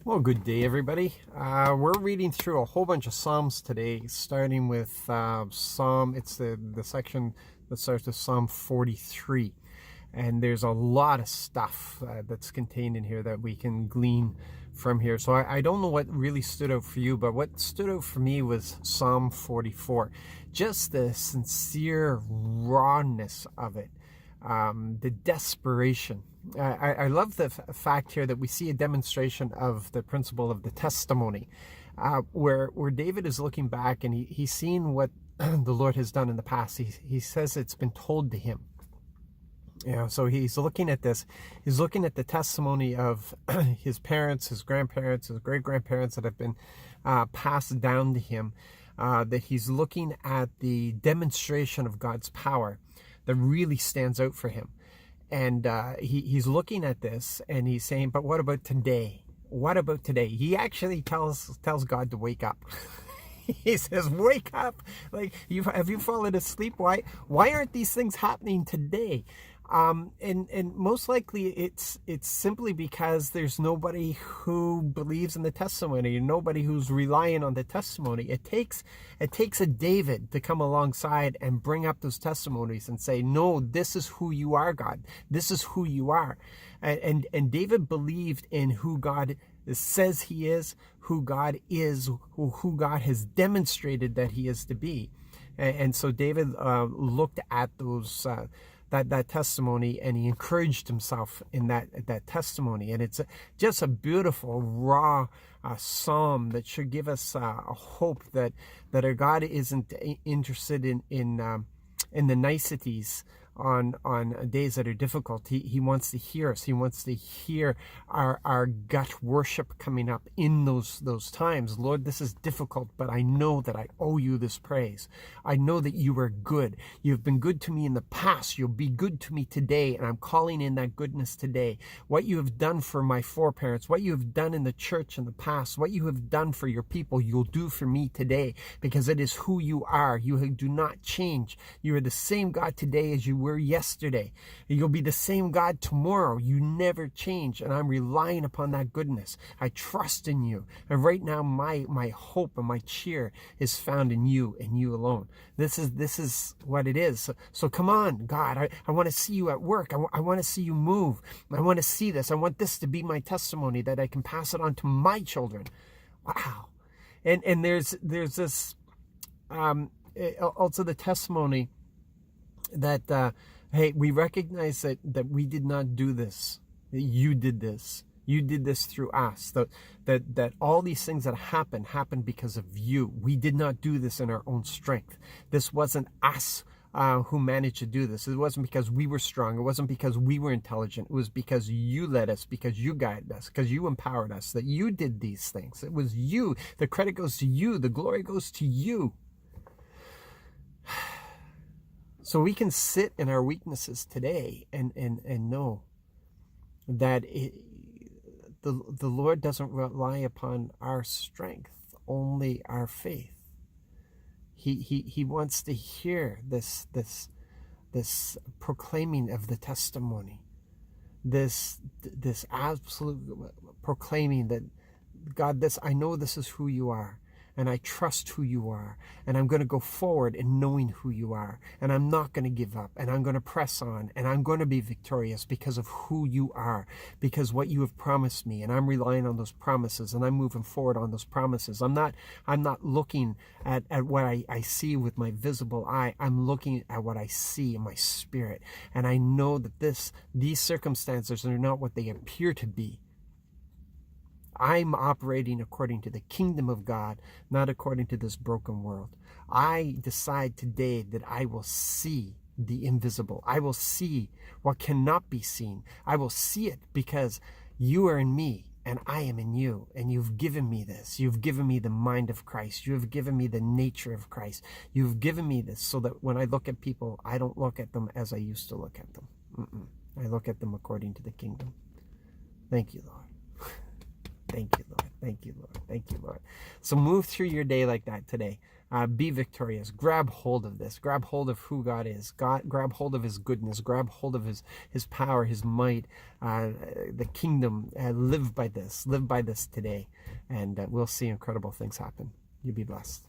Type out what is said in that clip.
Well, good day, everybody. We're reading through a whole bunch of Psalms today, starting with it's the section that starts with Psalm 43. And there's a lot of stuff that's contained in here that we can glean from here. So I don't know what really stood out for you, but what stood out for me was Psalm 44. Just the sincere rawness of it. The desperation. I love the fact here that we see a demonstration of the principle of the testimony, where David is looking back and he's seen what the Lord has done in the past. He says it's been told to him. So he's looking at this. He's looking at the testimony of his parents, his grandparents, his great-grandparents that have been passed down to him, that he's looking at the demonstration of God's power that really stands out for him. And he's looking at this and he's saying, but what about today? What about today? He actually tells God to wake up. He says, wake up. Like, have you fallen asleep? Why aren't these things happening today? And most likely it's simply because there's nobody who believes in the testimony, nobody who's relying on the testimony. It takes a David to come alongside and bring up those testimonies and say, no, this is who you are, God. This is who you are. And David believed in who God says he is, who God is, who God has demonstrated that he is to be. And so David looked at those that testimony, and he encouraged himself in that testimony. And it's just a beautiful, raw psalm that should give us a hope that our God isn't interested in the niceties on days that are difficult. He wants to hear us. He wants to hear our gut worship coming up in those times. Lord, this is difficult, but I know that I owe you this praise. I know that you are good. You've been good to me in the past. You'll be good to me today, and I'm calling in that goodness today. What you have done for my foreparents, what you have done in the church in the past, what you have done for your people, you'll do for me today, because it is who you are. You do not change. You are the same God today as you were yesterday. You'll be the same God tomorrow. You never change, and I'm relying upon that goodness. I trust in you, and right now my hope and my cheer is found in you and you alone. This is what it is. So come on, God. I want to see you at work. I want to see you move. I want to see this. I want this to be my testimony, that I can pass it on to my children. Wow. And there's this also the testimony that hey, we recognize that we did not do this, that you did this. You did this through us. That all these things that happened because of you. We did not do this in our own strength. This wasn't us who managed to do this. It wasn't because we were strong. It wasn't because we were intelligent. It was because you led us, because you guided us, because you empowered us, that you did these things. It was you. The credit goes to you. The glory goes to you. So we can sit in our weaknesses today and know that the Lord doesn't rely upon our strength, only our faith. He wants to hear this proclaiming of the testimony, this absolute proclaiming that, God, I know this is who you are. And I trust who you are. And I'm going to go forward in knowing who you are. And I'm not going to give up. And I'm going to press on. And I'm going to be victorious because of who you are. Because what you have promised me. And I'm relying on those promises. And I'm moving forward on those promises. I'm not looking at what I see with my visible eye. I'm looking at what I see in my spirit. And I know that these circumstances are not what they appear to be. I'm operating according to the kingdom of God, not according to this broken world. I decide today that I will see the invisible. I will see what cannot be seen. I will see it because you are in me and I am in you. And you've given me this. You've given me the mind of Christ. You have given me the nature of Christ. You've given me this so that when I look at people, I don't look at them as I used to look at them. I look at them according to the kingdom. Thank you, Lord. Thank you, Lord. Thank you, Lord. Thank you, Lord. So move through your day like that today. Be victorious. Grab hold of this. Grab hold of who God is. Grab hold of his goodness. Grab hold of his power, his might, the kingdom. Live by this. Live by this today. And we'll see incredible things happen. You be blessed.